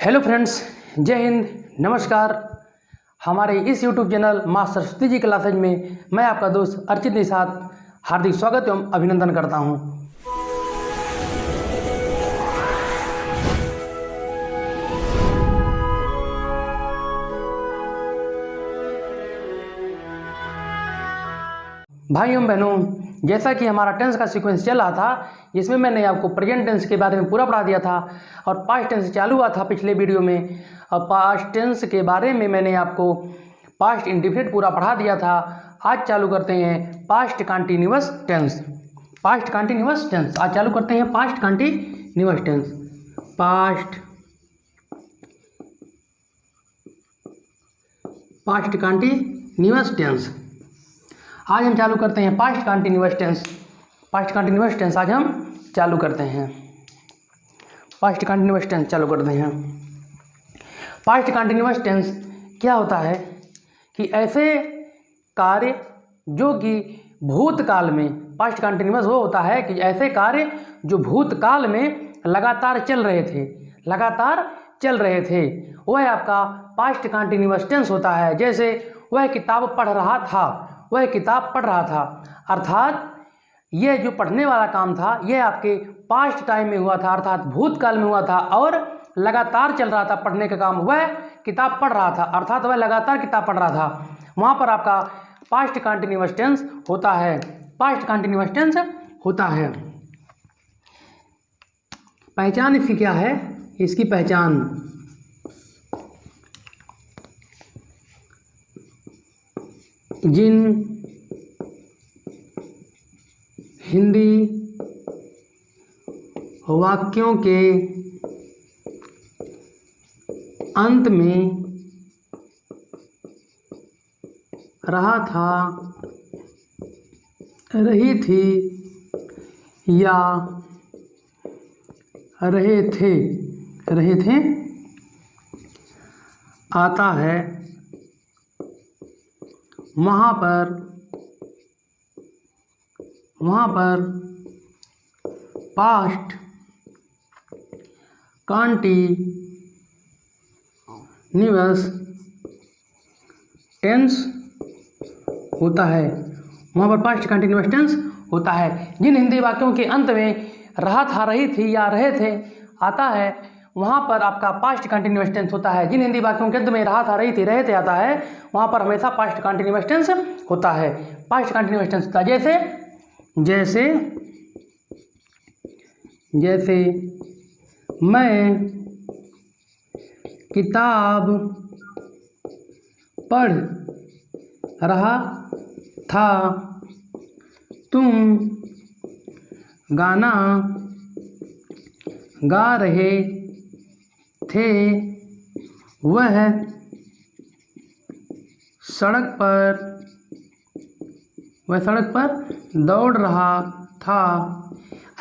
Hello friends, जय हिंद, नमस्कार। हमारे इस यूट्यूब चैनल माँ सरस्वती जी क्लासेज में मैं आपका दोस्त अर्चित निषाद हार्दिक स्वागत एवं अभिनंदन करता हूँ। भाई एवं बहनों, जैसा कि हमारा टेंस का सीक्वेंस चल रहा था, जिसमें मैंने आपको प्रेजेंट टेंस के बारे में पूरा पढ़ा दिया था और पास्ट टेंस चालू हुआ था पिछले वीडियो में। और पास्ट टेंस के बारे में मैंने आपको पास्ट इंडिफिनिट पूरा पढ़ा दिया था। आज चालू करते हैं past continuous tense. Past continuous tense आज चालू करते हैं past continuous tense. Past continuous tense आज हम चालू करते हैं past continuous tense. Past continuous tense आज हम चालू करते हैं। पास्ट कंटिन्यूअस टेंस चालू करते हैं। पास्ट कंटिन्यूअस टेंस क्या होता है कि ऐसे कार्य जो कि भूतकाल में, पास्ट कंटिन्यूअस वो होता है कि ऐसे कार्य जो भूतकाल में लगातार चल रहे थे वह आपका पास्ट कंटिन्यूअस टेंस होता है। जैसे वह किताब पढ़ रहा था, अर्थात यह जो पढ़ने वाला काम था यह आपके पास्ट टाइम में हुआ था, अर्थात भूतकाल में हुआ था और लगातार चल रहा था पढ़ने का काम। वह किताब पढ़ रहा था, अर्थात वह लगातार किताब पढ़ रहा था। वहाँ पर आपका पास्ट कंटिन्यूअस टेंस होता है। पास्ट कंटिन्यूअस टेंस होता है। पहचान इसकी क्या है? इसकी पहचान जिन हिंदी वाक्यों के अंत में रहा था, रही थी या रहे थे आता है, वहाँ पर पास्ट कंटिन्यूअस टेंस होता है। वहाँ पर पास्ट कंटिन्यूअस टेंस होता है। जिन हिंदी वाक्यों के अंत में रहा था, रही थी या रहे थे आता है, वहाँ पर आपका पास्ट कंटिन्यूअस टेंस होता है। जिन हिंदी वाक्यों के अंत में रहा था, रही थी, रहे थे आता है, वहाँ पर हमेशा पास्ट कंटिन्यूअस टेंस होता है। पास्ट कंटिन्यूअस टेंस होता है। जैसे मैं किताब पढ़ रहा था, तुम गाना गा रहे थे, वह सड़क पर दौड़ रहा था।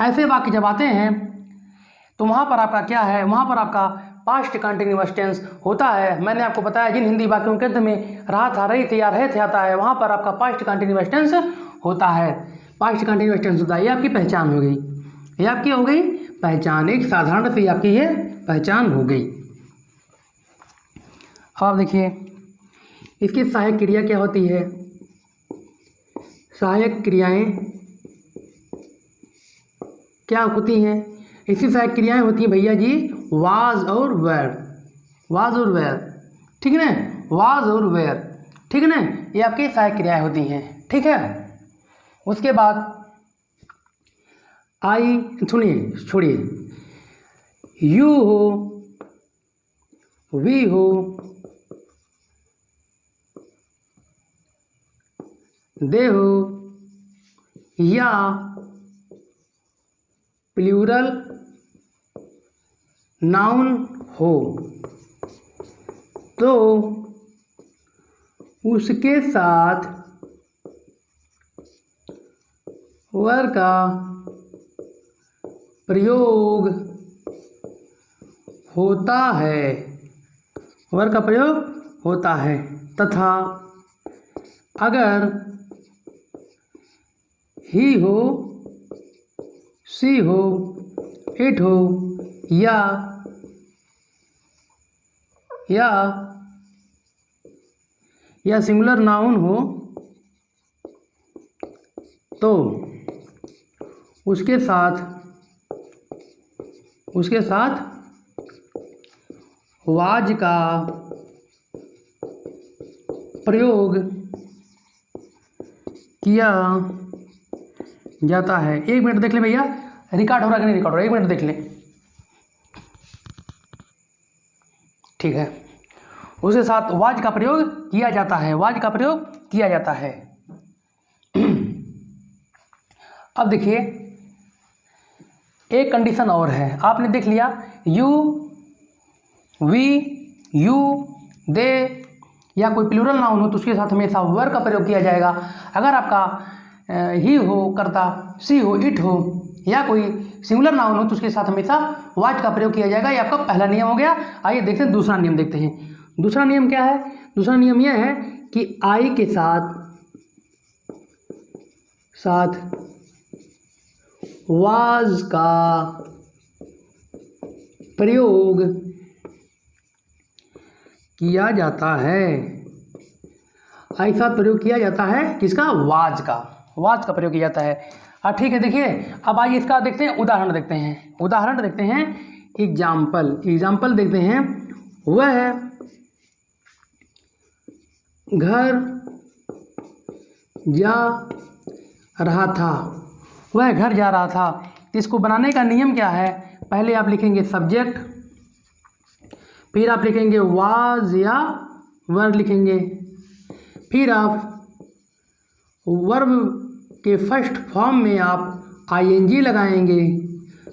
ऐसे वाक्य जब आते हैं तो वहाँ पर आपका क्या है? वहाँ पर आपका पास्ट कंटिन्यूअस टेंस होता है। मैंने आपको बताया जिन हिंदी वाक्यों के अंत में रहा था, रही थी या रहे थे आता है, वहाँ पर आपका पास्ट कंटिन्यूअस टेंस होता है। पास्ट कंटिन्यूअस टेंस होता है। ये आपकी पहचान हो गई। ये आपकी हो गई पहचान। एक साधारण सी आपकी ये पहचान हो गई। अब आप देखिए इसकी सहायक क्रिया क्या होती है। सहायक क्रियाएं क्या होती हैं? इसकी सहायक क्रियाएं होती हैं भैया जी वाज और वेयर। ठीक है ना? वाज और वेयर, ठीक है ना? ये आपकी सहायक क्रियाएं होती हैं, ठीक है। उसके बाद छोड़िए, यू हो, वी हो, दे हो या प्लूरल नाउन हो तो उसके साथ वर का प्रयोग होता है। तथा अगर ही हो, सी हो, इट हो या या सिंगुलर नाउन हो तो उसके साथ वाज का प्रयोग किया जाता है। एक मिनट देख ले भैया, रिकॉर्ड हो रहा है कि नहीं रिकॉर्ड हो रहा है, एक मिनट देख ले। ठीक है, उसके साथ वाज का प्रयोग किया जाता है, वाज का प्रयोग किया जाता है। अब देखिए एक कंडीशन और है, आपने देख लिया यू, वी, यू, दे या कोई प्लूरल नाउन हो तो उसके साथ हमेशा वर का प्रयोग किया जाएगा। अगर आपका ही हो, करता, सी हो, इट हो या कोई सिंगुलर नाउन हो तो उसके साथ हमेशा वाज का प्रयोग किया जाएगा। ये आपका पहला नियम हो गया। आइए देखते हैं दूसरा नियम देखते हैं। दूसरा नियम क्या है? दूसरा नियम यह है कि आई के साथ वाज का प्रयोग किया जाता है। आई साथ प्रयोग किया जाता है किसका? वाज का, वाज का प्रयोग किया जाता है। ठीक है, देखिए अब आइए इसका देखते हैं, उदाहरण देखते हैं। उदाहरण देखते हैं, एग्जाम्पल देखते हैं। वह घर जा रहा था, वह घर जा रहा था। इसको बनाने का नियम क्या है? पहले आप लिखेंगे सब्जेक्ट, फिर आप लिखेंगे वाज या वर्ब लिखेंगे, फिर आप वर्ब के फर्स्ट फॉर्म में आप आईएनजी लगाएंगे,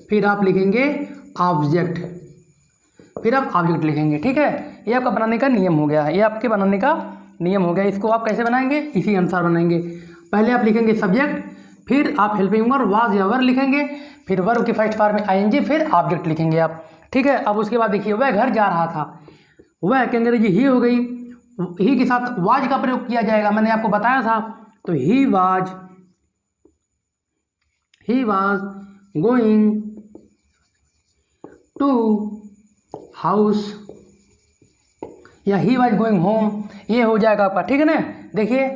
फिर आप लिखेंगे ऑब्जेक्ट, फिर आप ऑब्जेक्ट लिखेंगे। ठीक है, ये आपका बनाने का नियम हो गया, ये आपके बनाने का नियम हो गया। इसको आप कैसे बनाएंगे? इसी अनुसार बनाएंगे। पहले आप लिखेंगे सब्जेक्ट, फिर आप हेल्पिंग वर्ब वाज या वर्ब लिखेंगे, फिर वर्ब के फर्स्ट फॉर्म में आईएनजी, फिर ऑब्जेक्ट लिखेंगे आप। ठीक है, अब उसके बाद देखिए वह घर जा रहा था, वह के अंग्रेजी ही हो गई, ही के साथ वाज का प्रयोग किया जाएगा, मैंने आपको बताया था। तो he was going to house या ही वाज गोइंग होम, ये हो जाएगा आपका। ठीक है ना, देखिए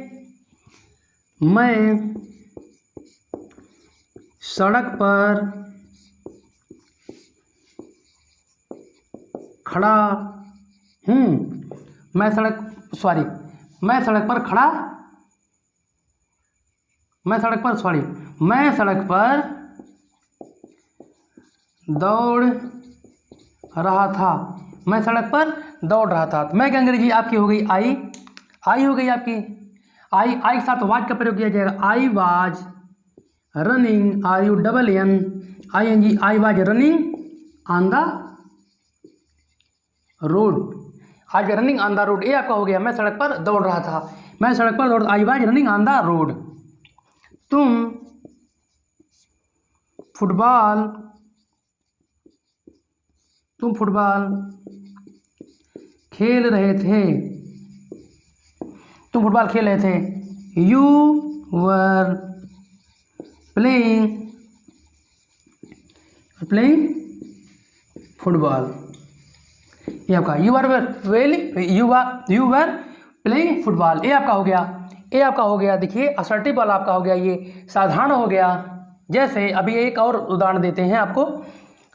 मैं सड़क पर खड़ा हूँ, मैं सड़क पर दौड़ रहा था, मैं सड़क पर दौड़ रहा था। मैं क्या अंग्रेजी आपकी हो गई आई हो गई आपकी। आई के साथ वाज का प्रयोग किया जाएगा। I was running, RUNNING, I was running on the road, आज रनिंग ऑन द रोड, ये आपका हो गया। मैं सड़क पर दौड़ रहा था, मैं सड़क पर दौड़, I was running on the road. तुम फुटबॉल खेल रहे थे, यू वर प्लेइंग फुटबॉल, ये आपका यू वर प्लेइंग फुटबॉल, ये आपका हो गया। देखिए असर्टिव वाला आपका हो गया, ये साधारण हो गया। जैसे अभी एक और उदाहरण देते हैं आपको,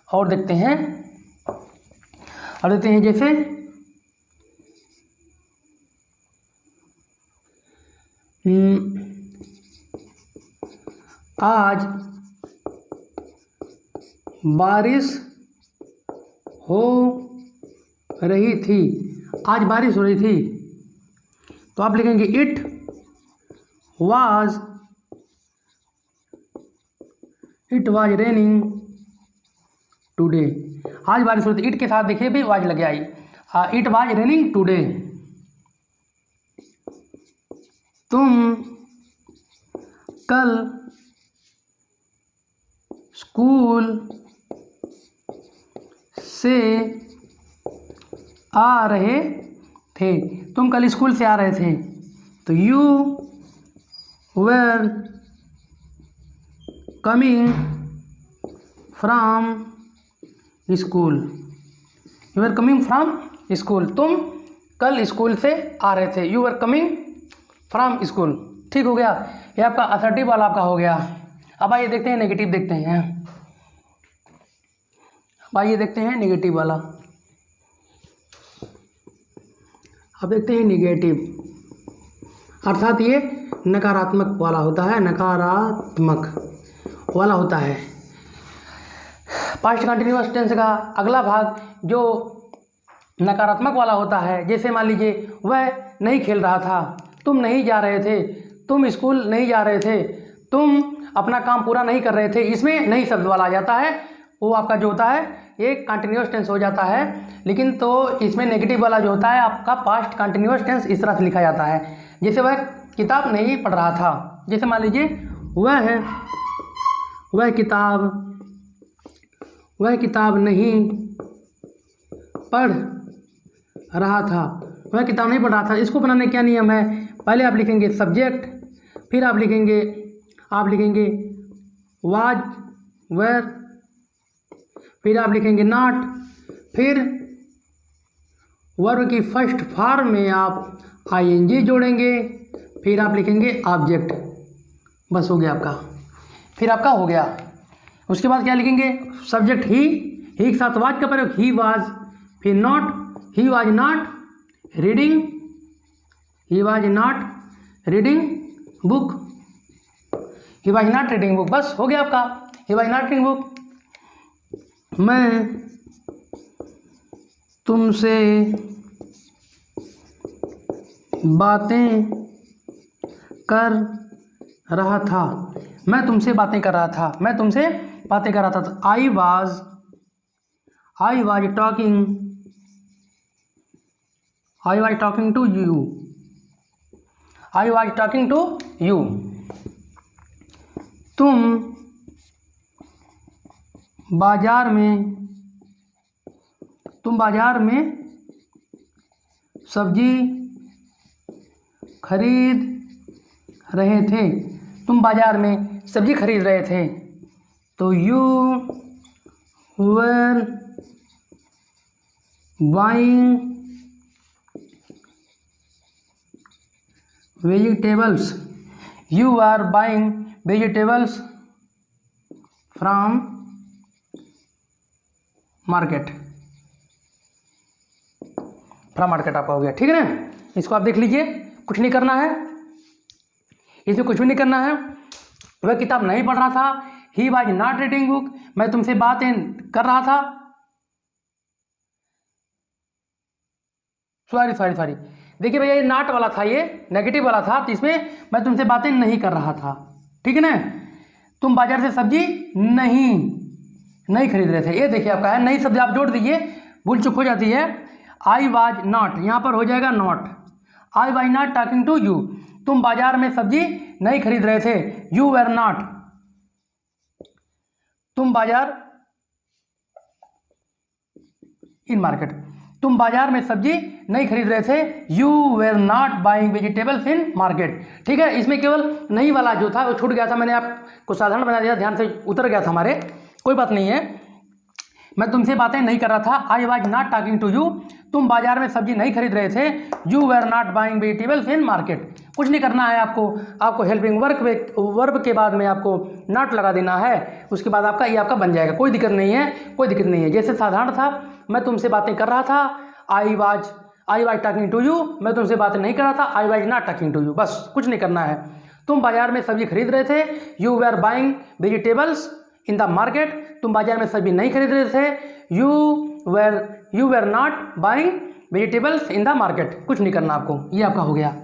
और देखते हैं जैसे आज बारिश हो रही थी, तो आप लिखेंगे इट वाज रेनिंग टुडे, आज बारिश हो रही थी। इट के साथ देखिए भी वाज लगे I, it was raining today. तुम कल स्कूल से आ रहे थे, तो you were coming from school, तुम कल स्कूल से आ रहे थे। You are coming from school. ठीक हो गया, ये आपका असर्टिव वाला आपका हो गया। अब आइए देखते हैं नेगेटिव, देखते हैं। अब आइए देखते हैं नेगेटिव वाला। अब देखते हैं नेगेटिव, अर्थात ये नकारात्मक वाला होता है, नकारात्मक वाला होता है। पास्ट कंटिन्यूअस टेंस का अगला भाग जो नकारात्मक वाला होता है, जैसे मान लीजिए वह नहीं खेल रहा था, तुम नहीं जा रहे थे, तुम स्कूल नहीं जा रहे थे, तुम अपना काम पूरा नहीं कर रहे थे, इसमें नहीं शब्द वाला आ जाता है, वो आपका जो होता है ये कंटिन्यूअस टेंस हो जाता है। लेकिन तो इसमें नेगेटिव वाला जो होता है आपका पास्ट कंटिन्यूअस टेंस इस तरह से लिखा जाता है, जैसे वह किताब नहीं पढ़ रहा था। जैसे मान लीजिए वह किताब नहीं पढ़ रहा था, वह किताब नहीं पढ़ रहा था। इसको बनाने क्या नियम है, पहले आप लिखेंगे सब्जेक्ट, फिर आप लिखेंगे वाज वेर, फिर आप लिखेंगे नॉट, फिर वर्ब की फर्स्ट फॉर्म में आप आईएनजी जोड़ेंगे, फिर आप लिखेंगे ऑब्जेक्ट। बस हो गया आपका, फिर आपका हो गया। उसके बाद क्या लिखेंगे, सब्जेक्ट ही के साथ वाज का प्रयोग, ही वाज, फिर not, he was not reading book, he was not reading book. बस हो गया आपका, he was not reading book. मैं तुमसे बातें कर रहा था, मैं तुमसे बातें कर रहा था, मैं तुमसे बातें कर रहा था। I was talking to you, I was talking to you. तुम बाजार में सब्जी खरीद रहे थे, तुम बाजार में सब्जी खरीद रहे थे, तो you were buying vegetables, you are buying vegetables from market, आपका हो गया। ठीक है ना, इसको आप देख लीजिए, कुछ नहीं करना है, इसमें कुछ भी नहीं करना है। वह किताब नहीं पढ़ रहा था, he was not reading book, मैं तुमसे बातें कर रहा था, सॉरी देखिए भैया, ये नॉट वाला था, ये नेगेटिव वाला था, तो इसमें मैं तुमसे बातें नहीं कर रहा था। ठीक है ना, तुम बाजार से सब्जी नहीं खरीद रहे थे, ये देखिए आपका है, नई शब्द आप जोड़ दीजिए, भूल चुक हो जाती है। आई वाज नॉट, यहाँ पर हो जाएगा not, I was not talking to you, तुम बाजार में सब्जी नहीं खरीद रहे थे, यू वर नॉट, तुम बाजार इन मार्केट, तुम बाजार में सब्जी नहीं खरीद रहे थे, you were not buying vegetables in market. ठीक है, इसमें केवल नहीं वाला जो था वो छूट गया था, मैंने आपको साधारण बना दिया, ध्यान से उतर गया था हमारे, कोई बात नहीं है। मैं तुमसे बातें नहीं कर रहा था, I was not talking to you, तुम बाजार में सब्जी नहीं खरीद रहे थे, you were not buying vegetables in market. कुछ नहीं करना है आपको हेल्पिंग वर्ब के बाद में आपको नॉट लगा देना है, उसके बाद आपका ये आपका बन जाएगा, कोई दिक्कत नहीं है। जैसे साधारण था, मैं तुमसे बातें कर रहा था, I was talking to you, मैं तुमसे बातें नहीं कर रहा था, I was not talking to you. बस कुछ नहीं करना है। तुम बाजार में सब्जी खरीद रहे थे, you were buying vegetables in the market, तुम बाजार में सब्जी नहीं खरीद रहे थे, you were not buying vegetables in the market. कुछ नहीं करना आपको, ये आपका हो गया,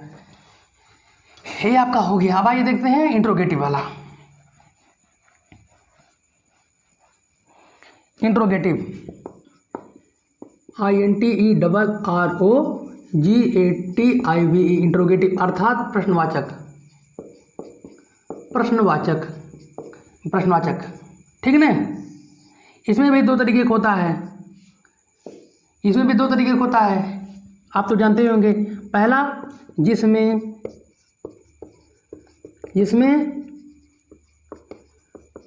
ये आपका हो गया। अब आइए देखते हैं इंट्रोगेटिव वाला। इंट्रोगेटिव, INTERROGATIVE, इंट्रोगेटिव अर्थात प्रश्नवाचक। ठीक ना, इसमें भी दो तरीके का होता है, आप तो जानते ही होंगे। पहला, जिसमें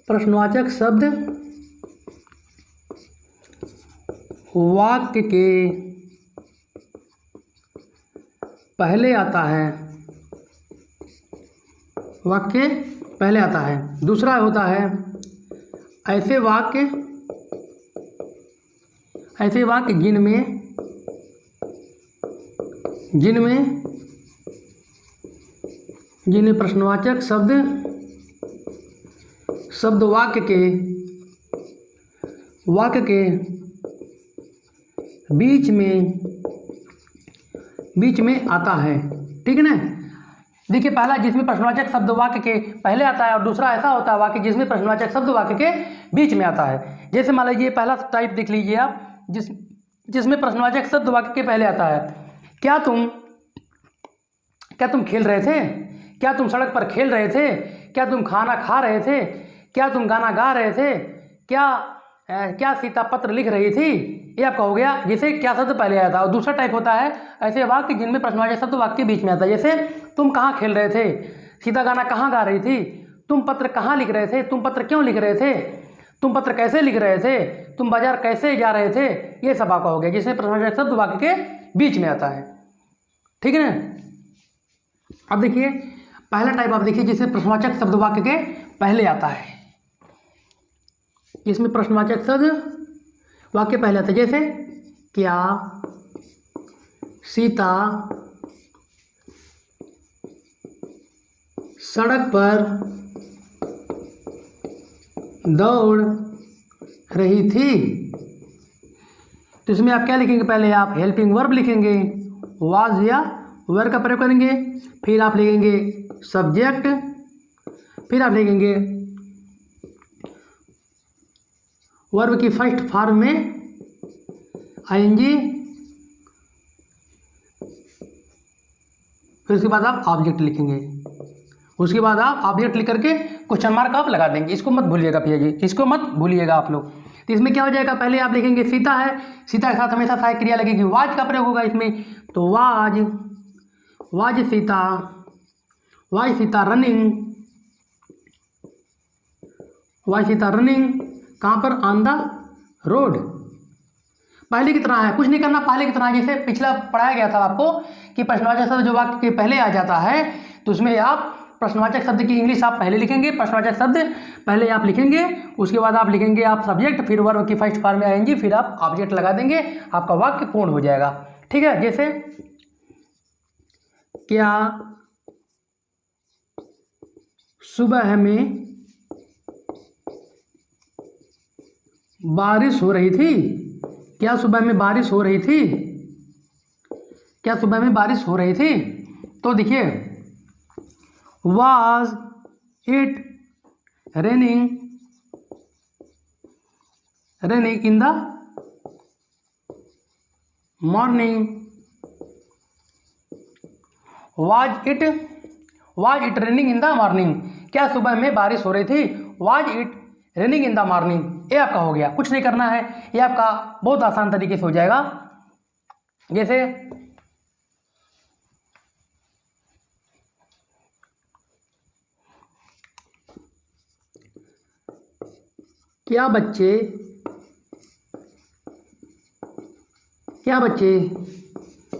प्रश्नवाचक शब्द वाक्य के पहले आता है, वाक्य पहले आता है। दूसरा होता है ऐसे वाक्य जिनमें प्रश्नवाचक शब्द वाक्य के बीच में आता है। ठीक है ना। देखिए, पहला जिसमें प्रश्नवाचक शब्द वाक्य के पहले आता है, और दूसरा ऐसा होता है वाक्य जिसमें प्रश्नवाचक शब्द वाक्य के बीच में आता है। जैसे मान लीजिए पहला टाइप देख लीजिए आप, जिसमें प्रश्नवाचक शब्द वाक्य के पहले आता है। क्या तुम खेल रहे थे? क्या तुम सड़क पर खेल रहे थे? क्या तुम खाना खा रहे थे? क्या तुम गाना गा रहे थे? क्या सीता पत्र लिख रही थी? ये आपका हो गया जिसे क्या शब्द पहले आया था। और दूसरा टाइप होता है ऐसे वाक्य जिनमें प्रश्नवाचक शब्द वाक्य के बीच में आता है। जैसे तुम कहाँ खेल रहे थे? सीता गाना कहाँ गा रही थी? तुम पत्र कहाँ लिख रहे थे? तुम पत्र क्यों लिख रहे थे? तुम पत्र कैसे लिख रहे थे? तुम बाजार कैसे जा रहे थे? ये सब आपका हो गया जिसमें प्रश्नवाचक शब्द वाक्य के बीच में आता है। ठीक है ना। अब देखिए पहला टाइप आप देखिए जिसमें प्रश्नवाचक शब्द वाक्य के पहले आता है। इसमें प्रश्नवाचक शब्द वाक्य पहले आता है। जैसे क्या सीता सड़क पर दौड़ रही थी? तो इसमें आप क्या लिखेंगे? पहले आप हेल्पिंग वर्ब लिखेंगे, वाज या वर्ब का प्रयोग करेंगे, फिर आप लिखेंगे सब्जेक्ट, फिर आप लिखेंगे वर्ब की फर्स्ट फॉर्म में आईएनजी, फिर उसके बाद आप ऑब्जेक्ट लिखेंगे। उसके बाद आप ऑब्जेक्ट लिख करके क्वेश्चन मार्क आप लगा देंगे। इसको मत भूलिएगा भैया जी, इसको मत भूलिएगा आप लोग। तो इसमें क्या हो जाएगा? पहले आप लिखेंगे सीता है, सीता के साथ हमेशा सहायक क्रिया लगेगी, वाज का प्रयोग होगा इसमें। तो वाज सीता रनिंग कहाँ पर? On the road. पहले की तरह है, कुछ नहीं करना, पहले की तरह जैसे पिछला पढ़ाया गया था आपको कि प्रश्नवाचक शब्द जो वाक्य के पहले आ जाता है तो उसमें आप प्रश्नवाचक शब्द की इंग्लिश आप पहले लिखेंगे, प्रश्नवाचक शब्द पहले आप लिखेंगे, उसके बाद आप लिखेंगे आप सब्जेक्ट, फिर वर्ब की फर्स्ट फॉर्म में आएंगी, फिर आप ऑब्जेक्ट लगा देंगे, आपका वाक्य पूर्ण हो जाएगा। ठीक है। जैसे क्या सुबह में बारिश हो रही थी? क्या सुबह में बारिश हो रही थी? क्या सुबह में बारिश हो रही थी? तो देखिए was it raining in the morning? Was it raining in the morning? क्या सुबह में बारिश हो रही थी? Was it raining in the morning? ये आपका हो गया, कुछ नहीं करना है, ये आपका बहुत आसान तरीके से हो जाएगा। जैसे क्या बच्चे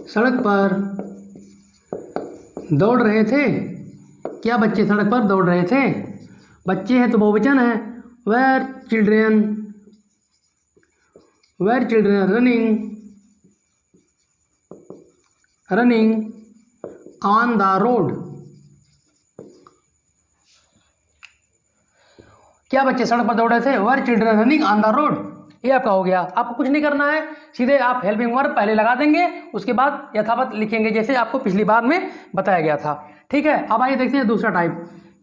सड़क पर दौड़ रहे थे? क्या बच्चे सड़क पर दौड़ रहे थे? बच्चे हैं तो बहुवचन है। Were children running on the road? क्या बच्चे सड़क पर दौड़ रहे थे? Were children running on the road? ये आपका हो गया। आपको कुछ नहीं करना है, सीधे आप हेल्पिंग वर्ब पहले लगा देंगे, उसके बाद यथावत लिखेंगे जैसे आपको पिछली बार में बताया गया था। ठीक है। अब आइए देखते हैं दूसरा टाइप।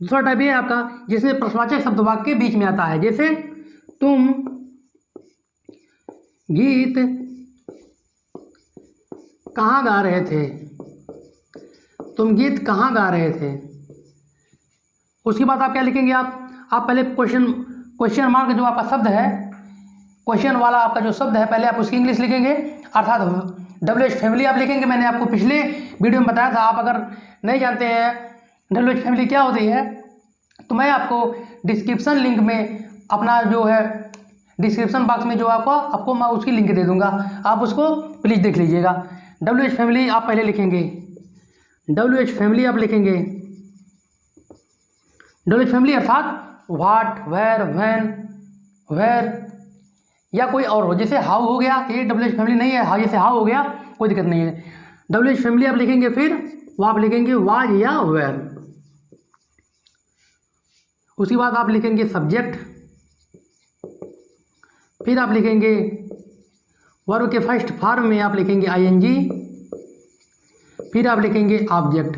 दूसरा टाइप ये है आपका जिसमें प्रश्नवाचक शब्द वाक्य के बीच में आता है। जैसे तुम गीत कहाँ गा रहे थे? तुम गीत कहाँ गा रहे थे? उसके बाद आप क्या लिखेंगे? आप पहले क्वेश्चन मार्क जो आपका शब्द है, क्वेश्चन वाला आपका जो शब्द है, पहले आप उसकी इंग्लिश लिखेंगे, अर्थात WH फैमिली आप लिखेंगे। मैंने आपको पिछले वीडियो में बताया था, आप अगर नहीं जानते हैं WH फैमिली क्या होती है तो मैं आपको डिस्क्रिप्शन लिंक में अपना जो है डिस्क्रिप्शन बॉक्स में जो आपको मैं उसकी लिंक दे दूंगा, आप उसको प्लीज़ देख लीजिएगा। WH फैमिली आप पहले लिखेंगे, WH फैमिली आप लिखेंगे, WH फैमिली अर्थात व्हाट, वेयर, व्हेन, वेयर या कोई और हो, जैसे हाउ हो गया, ये WH फैमिली नहीं है, जैसे हाउ हो गया कोई दिक्कत नहीं है। WH फैमिली आप लिखेंगे, फिर वो आप लिखेंगे वाज या वेयर। उसके बाद आप लिखेंगे सब्जेक्ट, फिर आप लिखेंगे वर्ब के फर्स्ट फॉर्म में आप लिखेंगे ING, फिर आप लिखेंगे ऑब्जेक्ट,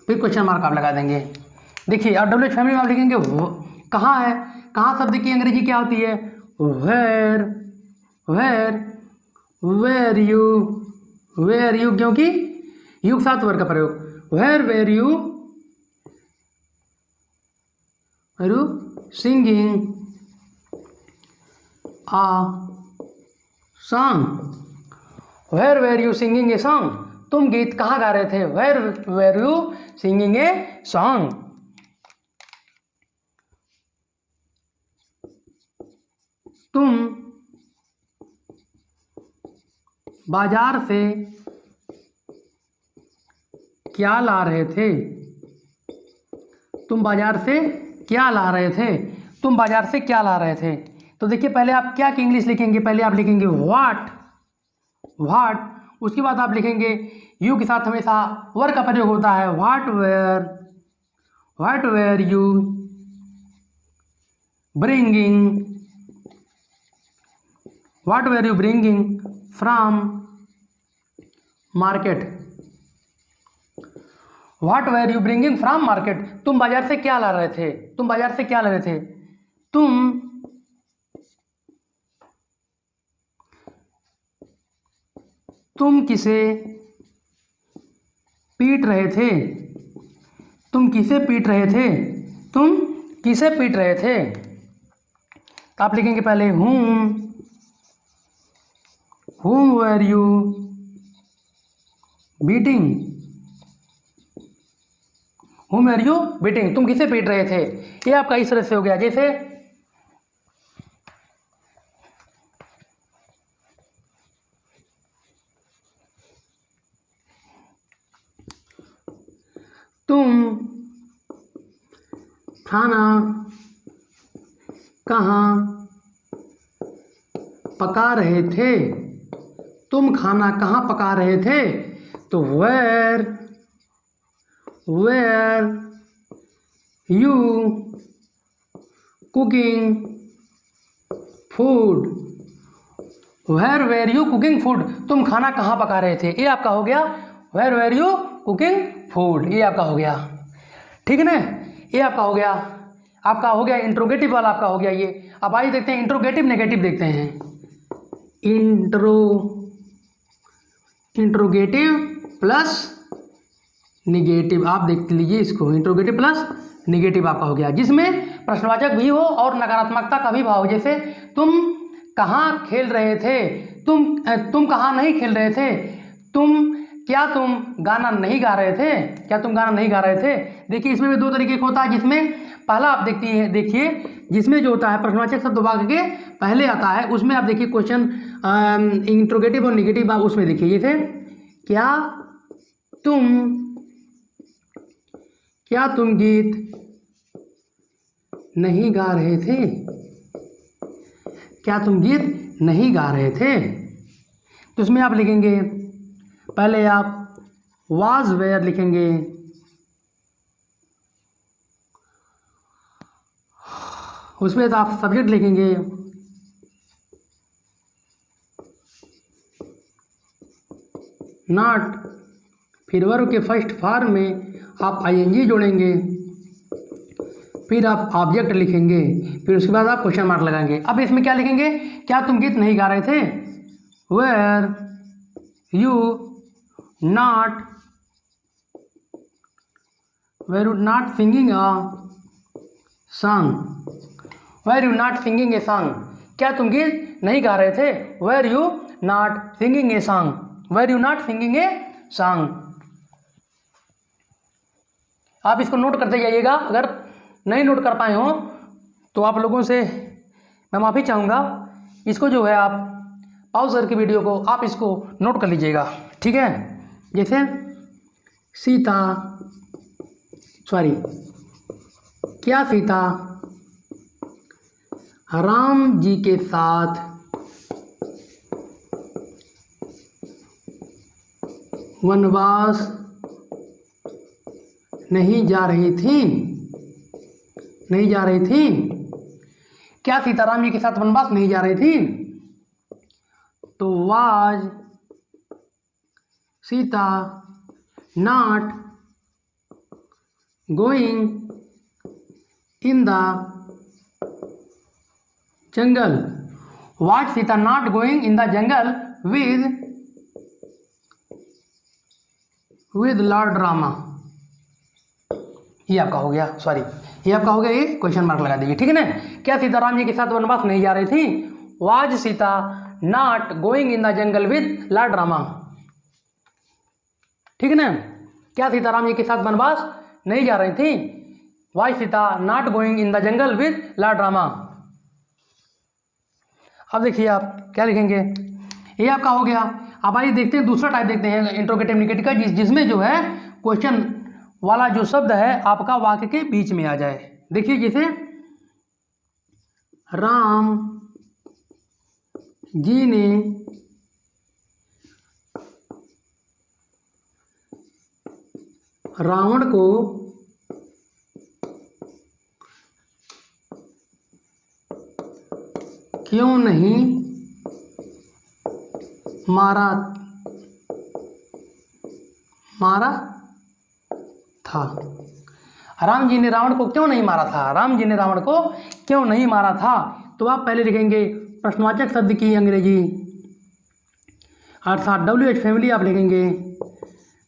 फिर क्वेश्चन मार्क आप लगा देंगे। देखिए और WH फैमिली में आप लिखेंगे कहाँ है, कहाँ शब्द की अंग्रेजी क्या होती है, वेयर, वेयर, वेयर यू, क्योंकि यू के साथ वर्ग का प्रयोग, were you singing a song, were you singing a song, तुम गीत कहाँ गा रहे थे, were you singing a song. तुम बाजार से क्या ला रहे थे, तुम बाजार से क्या ला रहे थे, तुम बाजार से क्या ला रहे थे। तो देखिए पहले आप क्या की इंग्लिश लिखेंगे, पहले आप लिखेंगे व्हाट, उसके बाद आप लिखेंगे यू के साथ हमेशा वर्ब का प्रयोग होता है, what were you bringing, what were you bringing from market, what were you bringing from market, तुम बाजार से क्या ला रहे थे, तुम बाजार से क्या ला रहे थे, तुम किसे पीट रहे थे, तुम किसे पीट रहे थे, तुम किसे पीट रहे थे। तो आप लिखेंगे पहले whom were you beating, whom were you beating, तुम किसे पीट रहे थे। ये आपका इस तरह से हो गया, जैसे तुम खाना कहाँ पका रहे थे, तुम खाना कहाँ पका रहे थे। तो were you cooking food, were you cooking food, तुम खाना कहाँ पका रहे थे। ये आपका हो गया वेयर यू कुकिंग फूड, ये आपका हो गया, ठीक है ना। ये आपका हो गया इंट्रोगेटिव वाला आपका हो गया ये। अब आइए देखते हैं इंट्रोगेटिव नेगेटिव देखते हैं। इंट्रोगेटिव प्लस निगेटिव, आप देख लीजिए इसको, इंट्रोगेटिव प्लस निगेटिव आपका हो गया, जिसमें प्रश्नवाचक भी हो और नकारात्मकता का भी भाव हो। जैसे तुम कहाँ खेल रहे थे, तुम कहाँ नहीं खेल रहे थे, क्या तुम गाना नहीं गा रहे थे, क्या तुम गाना नहीं गा रहे थे। देखिए इसमें भी दो तरीके का होता है, जिसमें पहला आप देखिए जिसमें जो होता है प्रश्नवाचक शब्द वाक्य के पहले आता है, उसमें आप देखिए क्वेश्चन इंट्रोगेटिव और निगेटिव, आप उसमें देखिए जैसे क्या तुम गीत नहीं गा रहे थे, क्या तुम गीत नहीं गा रहे थे। तो इसमें आप लिखेंगे पहले आप वाज वेयर लिखेंगे, उसमें तो आप सब्जेक्ट लिखेंगे, नॉट, फिर वर्ब के फर्स्ट फॉर्म में आप ING जोड़ेंगे, फिर आप ऑब्जेक्ट लिखेंगे, फिर उसके बाद आप क्वेश्चन मार्क लगाएंगे। अब इसमें क्या लिखेंगे, क्या तुम गीत नहीं गा रहे थे, were you not singing a song, were you not singing a song, क्या तुम गीत नहीं गा रहे थे, were you not singing a song, were you not singing a song. आप इसको नोट करते जाइएगा, अगर नहीं नोट कर पाए हो तो आप लोगों से मैं माफ़ी चाहूँगा। इसको जो है आप पॉज करके वीडियो को आप इसको नोट कर लीजिएगा, ठीक है। जैसे सीता, सॉरी, क्या सीता राम जी के साथ वनवास नहीं जा रही थी? नहीं जा रही थी? क्या सीता राम जी के साथ वनवास नहीं जा रही थी? तो was Sita not going in the jungle? Was Sita not going in the jungle with Lord Rama? ये आपका हो गया, सॉरी, ये आपका हो गया, ये क्वेश्चन मार्क लगा दीजिए, ठीक है ना। क्या सीता राम जी के साथ वनवास नहीं जा रही थी? Was Sita not going in the jungle with Lord Rama, ठीक है ना। क्या सीता राम जी के साथ वनवास नहीं जा रही थी? Was Sita not going in the jungle with Lord Rama. अब देखिए आप क्या लिखेंगे, ये आपका हो गया। अब आइए देखते हैं दूसरा टाइप, देखते हैं इंट्रोगेटिव निगेटिव का, जिसमें जो है क्वेश्चन वाला जो शब्द है आपका वाक्य के बीच में आ जाए। देखिए जैसे राम जी ने रावण को क्यों नहीं मारा था? राम जी ने रावण को क्यों नहीं मारा था? राम जी ने रावण को क्यों नहीं मारा था? तो आप पहले लिखेंगे प्रश्नवाचक शब्द की अंग्रेजी, अर्थात WH फैमिली आप लिखेंगे,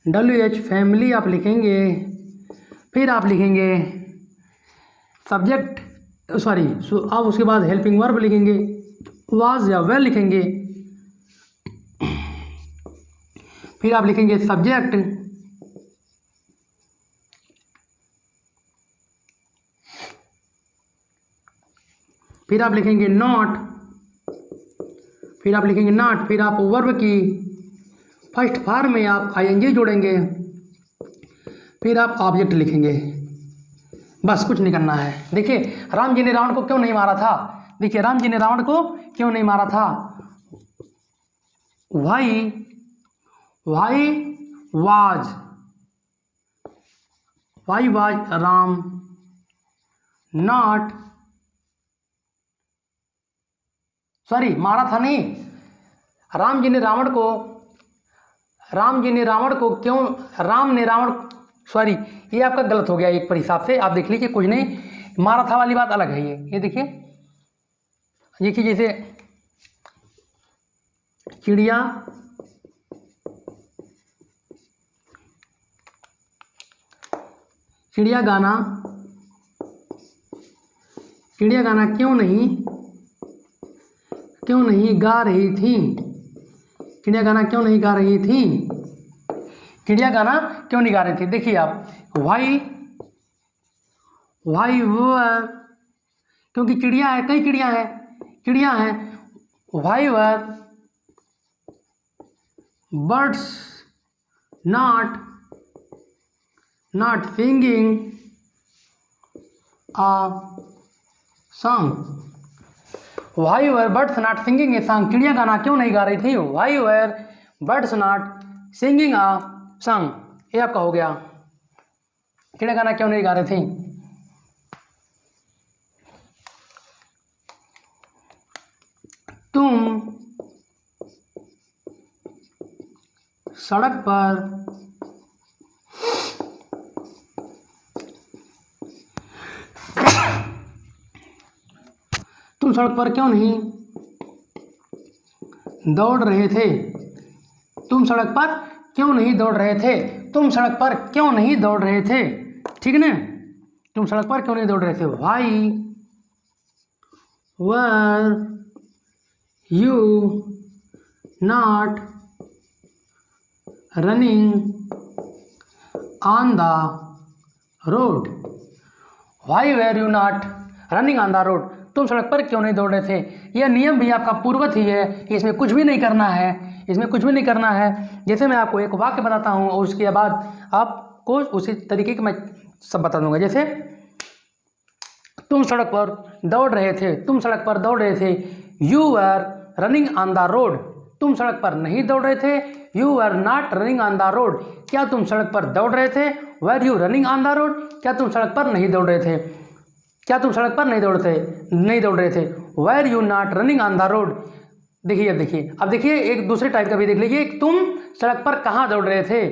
WH फैमिली आप लिखेंगे। फिर आप लिखेंगे सब्जेक्ट, सॉरी, आप उसके बाद हेल्पिंग वर्ब लिखेंगे, वाज या वेल लिखेंगे। फिर आप लिखेंगे सब्जेक्ट, फिर आप लिखेंगे नॉट, फिर आप लिखेंगे नॉट, फिर आप वर्ब की फर्स्ट फॉर्म में आप ING जोड़ेंगे, फिर आप ऑब्जेक्ट लिखेंगे। बस कुछ नहीं करना है। देखिए राम जी ने रावण को क्यों नहीं मारा था? देखिए राम जी ने रावण को क्यों नहीं मारा था? Why was Ram not, sorry, मारा था नहीं, राम ने रावण को क्यों, राम ने रावण, सॉरी, ये आपका गलत हो गया एक पर हिसाब से, आप देख लीजिए, कुछ नहीं, मारा था वाली बात अलग है। ये देखिए जैसे चिड़िया गाना क्यों नहीं गा रही थी? चिड़िया गाना क्यों नहीं गा रही थी? चिड़िया गाना क्यों नहीं गा रही थी? देखिए आप वाई वर, क्योंकि चिड़िया है, कई चिड़िया हैं, why were birds not singing a song? Why were birds not singing a song? चिड़िया गाना क्यों नहीं गा रही थी? Why were birds not singing a song? ये आपका हो गया, चिड़िया गाना क्यों नहीं गा रही थी। तुम सड़क पर क्यों नहीं दौड़ रहे थे? तुम सड़क पर क्यों नहीं दौड़ रहे थे? तुम सड़क पर क्यों नहीं दौड़ रहे थे? ठीक है ना, तुम सड़क पर क्यों नहीं दौड़ रहे थे? Why were you not running on the road? Why were you not running on the road? तुम सड़क पर क्यों नहीं दौड़ रहे थे? यह नियम भी आपका पूर्वत ही है, इसमें कुछ भी नहीं करना है, इसमें कुछ भी नहीं करना है। जैसे मैं आपको एक वाक्य बताता हूँ और उसके बाद आपको उसी तरीके के मैं सब बता दूंगा। जैसे तुम सड़क पर दौड़ रहे थे, तुम सड़क पर दौड़ रहे थे, you were running on the road. तुम सड़क पर नहीं दौड़ रहे थे, you were not running on the road. क्या तुम सड़क पर दौड़ रहे थे, were you running on the road. क्या तुम सड़क पर नहीं दौड़ रहे थे, क्या तुम सड़क पर नहीं दौड़ रहे थे, were you not running on the road. देखिए अब देखिए एक दूसरे टाइप का भी देख लीजिए। तुम सड़क पर कहाँ दौड़ रहे थे,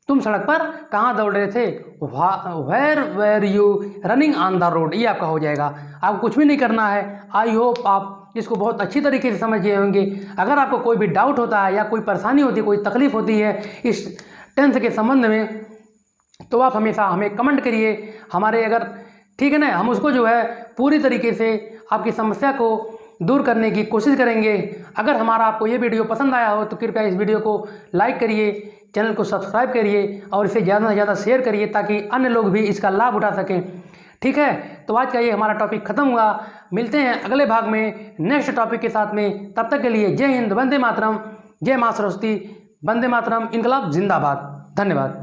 तुम सड़क पर कहाँ दौड़ रहे थे, were were you running on the road. ये आपका हो जाएगा, आपको कुछ भी नहीं करना है। आई होप आप इसको बहुत अच्छी तरीके से समझ गए होंगे। अगर आपको कोई भी डाउट होता है या कोई परेशानी होती है, कोई तकलीफ होती है इस टेंस के संबंध में, तो आप हमेशा हमें कमेंट करिए हमारे, अगर ठीक है ना, हम उसको जो है पूरी तरीके से आपकी समस्या को दूर करने की कोशिश करेंगे। अगर हमारा आपको ये वीडियो पसंद आया हो तो कृपया इस वीडियो को लाइक करिए, चैनल को सब्सक्राइब करिए और इसे ज़्यादा से ज़्यादा शेयर करिए ताकि अन्य लोग भी इसका लाभ उठा सकें। ठीक है, तो आज का ये हमारा टॉपिक खत्म हुआ। मिलते हैं अगले भाग में नेक्स्ट टॉपिक के साथ में। तब तक के लिए जय हिंद, वंदे मातरम, जय मां सरस्वती, वंदे मातरम, इनकलाब जिंदाबाद। धन्यवाद।